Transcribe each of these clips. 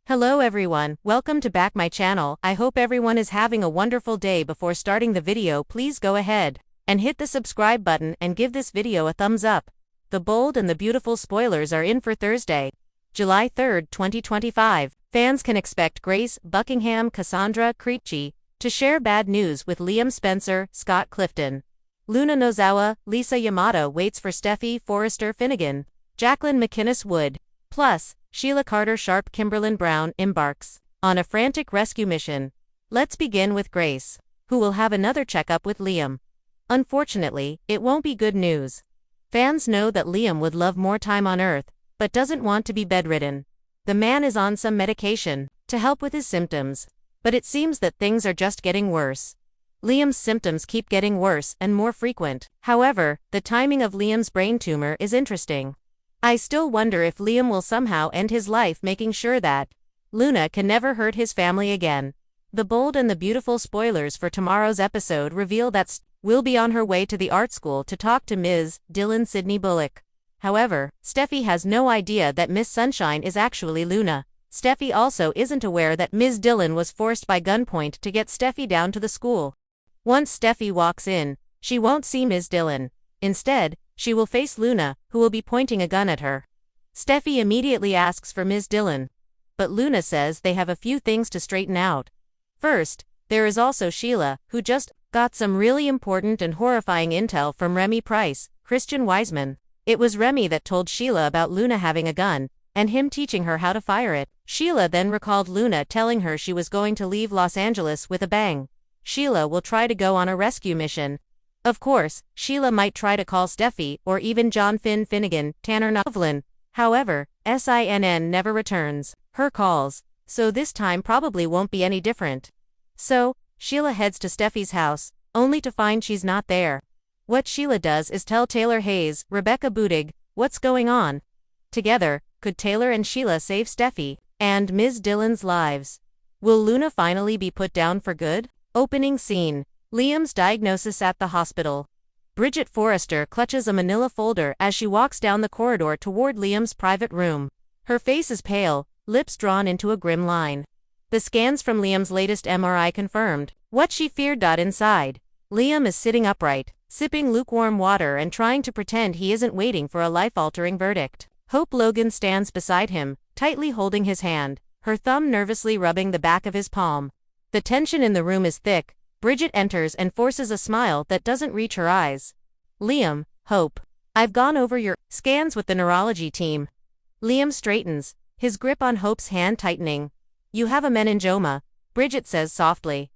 Hello everyone, welcome to back my channel. I hope everyone is having a wonderful day. Before starting the video, please go ahead and hit the subscribe button and give this video a thumbs up. The bold and the beautiful spoilers are in for Thursday, July 3rd, 2025. Fans can expect Grace, Buckingham, Cassandra, Creechy to share bad news with Liam Spencer, Scott Clifton. Luna Nozawa, Lisa Yamada waits for Steffy, Forrester Finnegan, Jacqueline McInnes Wood. Plus, Sheila Carter Sharp Kimberlyn Brown embarks on a frantic rescue mission. Let's begin with Grace, who will have another checkup with Liam. Unfortunately, it won't be good news. Fans know that Liam would love more time on Earth, but doesn't want to be bedridden. The man is on some medication to help with his symptoms, but it seems that things are just getting worse. Liam's symptoms keep getting worse and more frequent. However, the timing of Liam's brain tumor is interesting. I still wonder if Liam will somehow end his life making sure that Luna can never hurt his family again. The bold and the beautiful spoilers for tomorrow's episode reveal that Steffy will be on her way to the art school to talk to Ms. Dillon Sydney Bullock. However, Steffy has no idea that Miss Sunshine is actually Luna. Steffy also isn't aware that Ms. Dillon was forced by gunpoint to get Steffy down to the school. Once Steffy walks in, she won't see Ms. Dillon. Instead, she will face Luna, who will be pointing a gun at her. Steffy immediately asks for Ms. Dillon, but Luna says they have a few things to straighten out. First, there is also Sheila, who just got some really important and horrifying intel from Remy Price, Christian Wiseman. It was Remy that told Sheila about Luna having a gun, and him teaching her how to fire it. Sheila then recalled Luna telling her she was going to leave Los Angeles with a bang. Sheila will try to go on a rescue mission. Of course, Sheila might try to call Steffy or even John Finnegan, Tanner Novlin. However, SINN never returns her calls, so this time probably won't be any different. So, Sheila heads to Steffy's house, only to find she's not there. What Sheila does is tell Taylor Hayes, Rebecca Budig, what's going on. Together, could Taylor and Sheila save Steffy and Ms. Dillon's lives? Will Luna finally be put down for good? Opening scene. Liam's diagnosis at the hospital. Bridget Forrester clutches a manila folder as she walks down the corridor toward Liam's private room. Her face is pale, lips drawn into a grim line. The scans from Liam's latest MRI confirmed what she feared. Inside, Liam is sitting upright, sipping lukewarm water and trying to pretend he isn't waiting for a life-altering verdict. Hope Logan stands beside him, tightly holding his hand, her thumb nervously rubbing the back of his palm. The tension in the room is thick. Bridget enters and forces a smile that doesn't reach her eyes. Liam, Hope, I've gone over your scans with the neurology team. Liam straightens, his grip on Hope's hand tightening. You have a meningioma, Bridget says softly.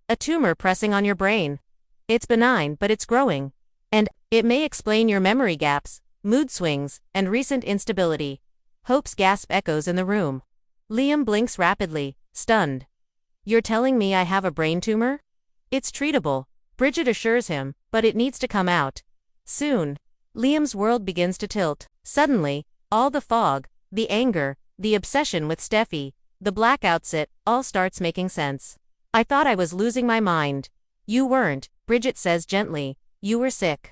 A tumor pressing on your brain. It's benign, but it's growing. And it may explain your memory gaps, mood swings, and recent instability. Hope's gasp echoes in the room. Liam blinks rapidly, stunned. You're telling me I have a brain tumor? It's treatable, Bridget assures him, but it needs to come out soon. Liam's world begins to tilt. Suddenly, all the fog, the anger, the obsession with Steffy, the blackouts, it all starts making sense. I thought I was losing my mind. You weren't, Bridget says gently. You were sick.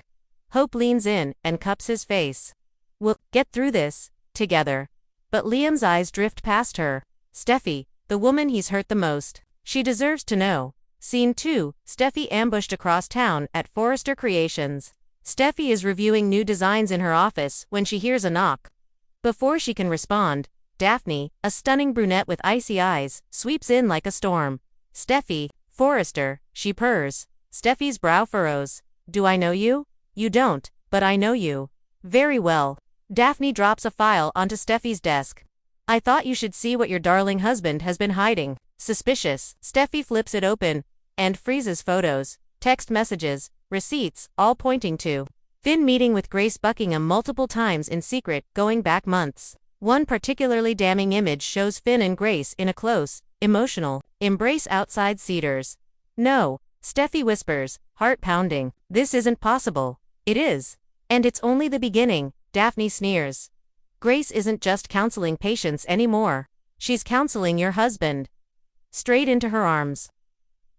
Hope leans in and cups his face. We'll get through this together. But Liam's eyes drift past her. Steffy, the woman he's hurt the most. She deserves to know. Scene 2, Steffy ambushed across town at Forrester Creations. Steffy is reviewing new designs in her office when she hears a knock. Before she can respond, Daphne, a stunning brunette with icy eyes, sweeps in like a storm. Steffy, Forrester, she purrs. Steffy's brow furrows. Do I know you? You don't, but I know you. Very well. Daphne drops a file onto Steffy's desk. I thought you should see what your darling husband has been hiding. Suspicious. Steffy flips it open and freezes photos, text messages, receipts, all pointing to Finn meeting with Grace Buckingham multiple times in secret, going back months. One particularly damning image shows Finn and Grace in a close, emotional embrace outside Cedars. No, Steffy whispers, heart pounding. This isn't possible. It is. And it's only the beginning, Daphne sneers. Grace isn't just counseling patients anymore. She's counseling your husband. Straight into her arms.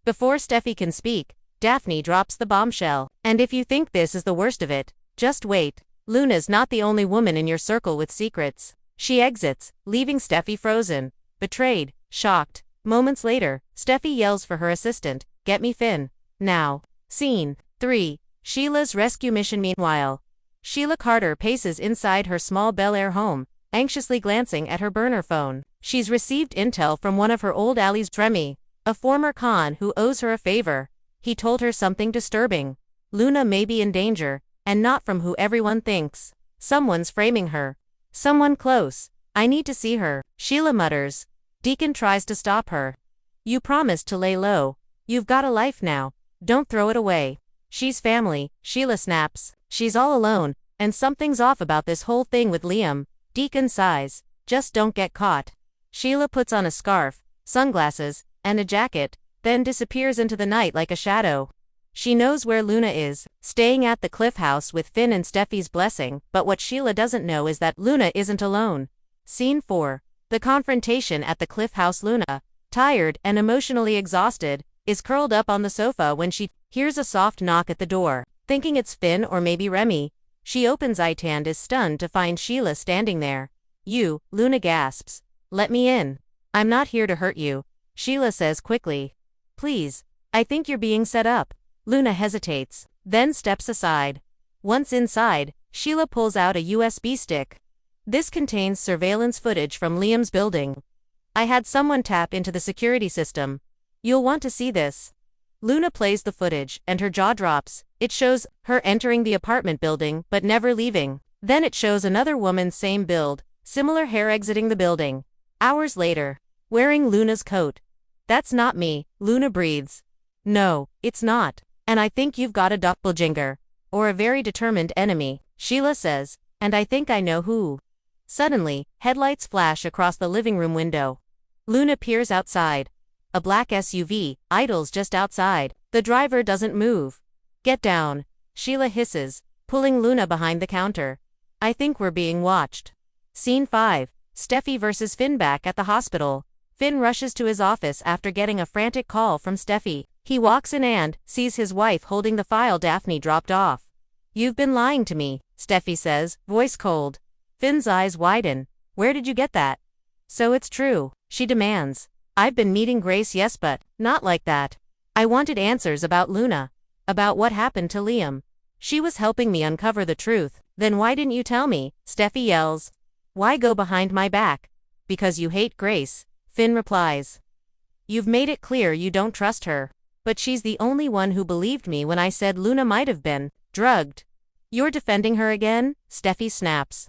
Before Steffy can speak, Daphne drops the bombshell. And if you think this is the worst of it, just wait. Luna's not the only woman in your circle with secrets. She exits, leaving Steffy frozen. betrayed, shocked. Moments later, Steffy yells for her assistant, "Get me Finn. Now." Scene 3. Sheila's rescue mission. Meanwhile, Sheila Carter paces inside her small Bel Air home, anxiously glancing at her burner phone. She's received intel from one of her old allies, Remy, a former con who owes her a favor. He told her something disturbing. Luna may be in danger, and not from who everyone thinks. Someone's framing her. Someone close. I need to see her, Sheila mutters. Deacon tries to stop her. You promised to lay low. You've got a life now. Don't throw it away. She's family, Sheila snaps. She's all alone, and something's off about this whole thing with Liam. Deacon sighs. Just don't get caught. Sheila puts on a scarf, sunglasses, and a jacket, then disappears into the night like a shadow. She knows where Luna is, staying at the Cliff House with Finn and Steffy's blessing, but what Sheila doesn't know is that Luna isn't alone. Scene 4. The confrontation at the Cliff House. Luna, tired and emotionally exhausted, is curled up on the sofa when she hears a soft knock at the door. Thinking it's Finn or maybe Remy, she opens it and is stunned to find Sheila standing there. You, Luna gasps. Let me in. I'm not here to hurt you, Sheila says quickly. Please, I think you're being set up. Luna hesitates, then steps aside. Once inside, Sheila pulls out a USB stick. This contains surveillance footage from Liam's building. I had someone tap into the security system. You'll want to see this. Luna plays the footage, and her jaw drops. It shows her entering the apartment building, but never leaving. Then it shows another woman, same build, similar hair, exiting the building. Hours later, wearing Luna's coat. That's not me, Luna breathes. No, it's not. And I think you've got a doppelganger, or a very determined enemy, Sheila says, and I think I know who. Suddenly, headlights flash across the living room window. Luna peers outside. A black SUV idles just outside. The driver doesn't move. Get down, Sheila hisses, pulling Luna behind the counter. I think we're being watched. Scene 5. Steffy versus Finn. Back at the hospital, Finn rushes to his office after getting a frantic call from Steffy. He walks in and sees his wife holding the file Daphne dropped off. You've been lying to me, Steffy says, voice cold. Finn's eyes widen. Where did you get that? So it's true, she demands. I've been meeting Grace, yes, but not like that. I wanted answers about Luna. About what happened to Liam. She was helping me uncover the truth. Then why didn't you tell me? Steffy yells. Why go behind my back? Because you hate Grace, Finn replies. You've made it clear you don't trust her. But she's the only one who believed me when I said Luna might have been drugged. You're defending her again? Steffy snaps.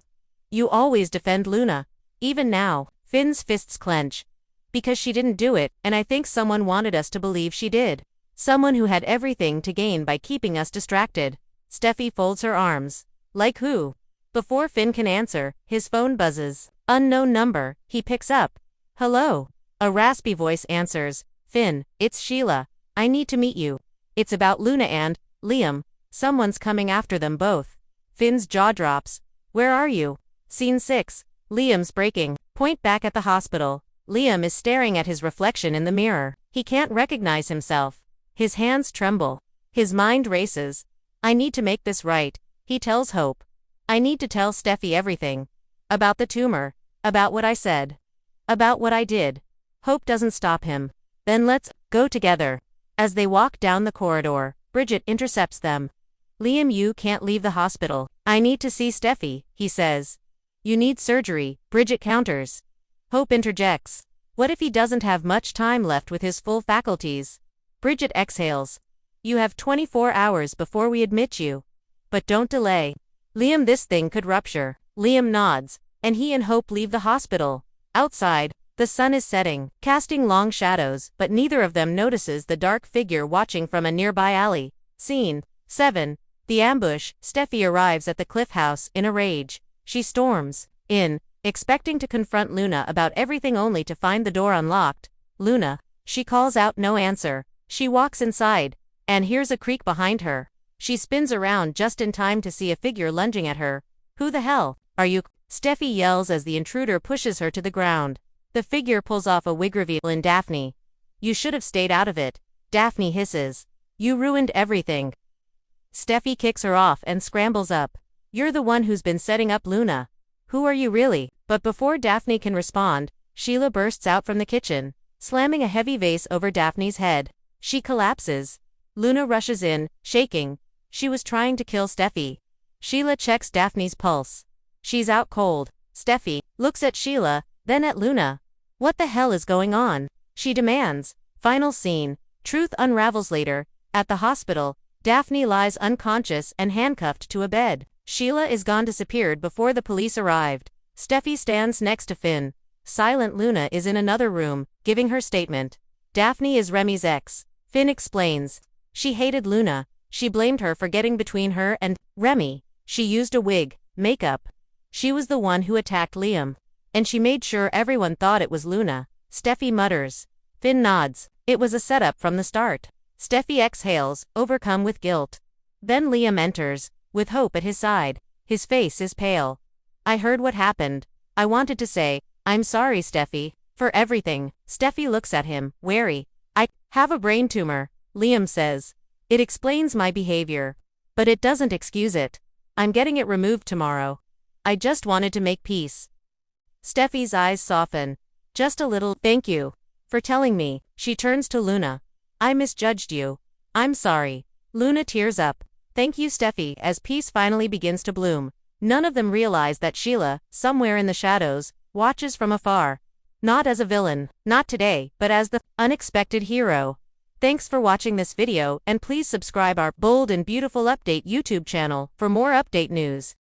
You always defend Luna. Even now, Finn's fists clench. Because she didn't do it, and I think someone wanted us to believe she did. Someone who had everything to gain by keeping us distracted. Steffy folds her arms. Like who? Before Finn can answer, his phone buzzes. Unknown number. He picks up. Hello. A raspy voice answers. Finn, it's Sheila. I need to meet you. It's about Luna and Liam. Someone's coming after them both. Finn's jaw drops. Where are you? Scene 6. Liam's breaking point. Back at the hospital, Liam is staring at his reflection in the mirror. He can't recognize himself. His hands tremble. His mind races. I need to make this right, he tells Hope. I need to tell Steffy everything. About the tumor. About what I said. About what I did. Hope doesn't stop him. Then let's go together. As they walk down the corridor, Bridget intercepts them. Liam, you can't leave the hospital. I need to see Steffy, he says. You need surgery, Bridget counters. Hope interjects. What if he doesn't have much time left with his full faculties? Bridget exhales. You have 24 hours before we admit you. But don't delay. Liam, this thing could rupture. Liam nods, and he and Hope leave the hospital. Outside, the sun is setting, casting long shadows, but neither of them notices the dark figure watching from a nearby alley. Scene 7. The ambush. Steffy arrives at the Cliff House in a rage. She storms in, expecting to confront Luna about everything, only to find the door unlocked. Luna, she calls out, no answer. She walks inside, and hears a creak behind her. She spins around just in time to see a figure lunging at her. Who the hell are you? Steffy yells as the intruder pushes her to the ground. The figure pulls off a wig reveal in Daphne. You should have stayed out of it, Daphne hisses. You ruined everything. Steffy kicks her off and scrambles up. You're the one who's been setting up Luna. Who are you really? But before Daphne can respond, Sheila bursts out from the kitchen, slamming a heavy vase over Daphne's head. She collapses. Luna rushes in, shaking. She was trying to kill Steffy. Sheila checks Daphne's pulse. She's out cold. Steffy looks at Sheila, then at Luna. What the hell is going on? She demands. Final scene. Truth unravels later. At the hospital, Daphne lies unconscious and handcuffed to a bed. Sheila is gone, disappeared before the police arrived. Steffy stands next to Finn. Silent Luna is in another room, giving her statement. Daphne is Remy's ex. Finn explains. She hated Luna. She blamed her for getting between her and Remy. She used a wig, makeup. She was the one who attacked Liam. And she made sure everyone thought it was Luna. Steffy mutters. Finn nods. It was a setup from the start. Steffy exhales, overcome with guilt. Then Liam enters, with hope at his side. His face is pale. I heard what happened. I wanted to say, I'm sorry, Steffy, for everything. Steffy looks at him, wary. I have a brain tumor, Liam says. It explains my behavior. But it doesn't excuse it. I'm getting it removed tomorrow. I just wanted to make peace. Steffy's eyes soften. Just a little. Thank you for telling me. She turns to Luna. I misjudged you. I'm sorry. Luna tears up. Thank you, Steffy, as peace finally begins to bloom. None of them realize that Sheila, somewhere in the shadows, watches from afar. Not as a villain, not today, but as the unexpected hero. Thanks for watching this video, and please subscribe our Bold and Beautiful Update YouTube channel for more update news.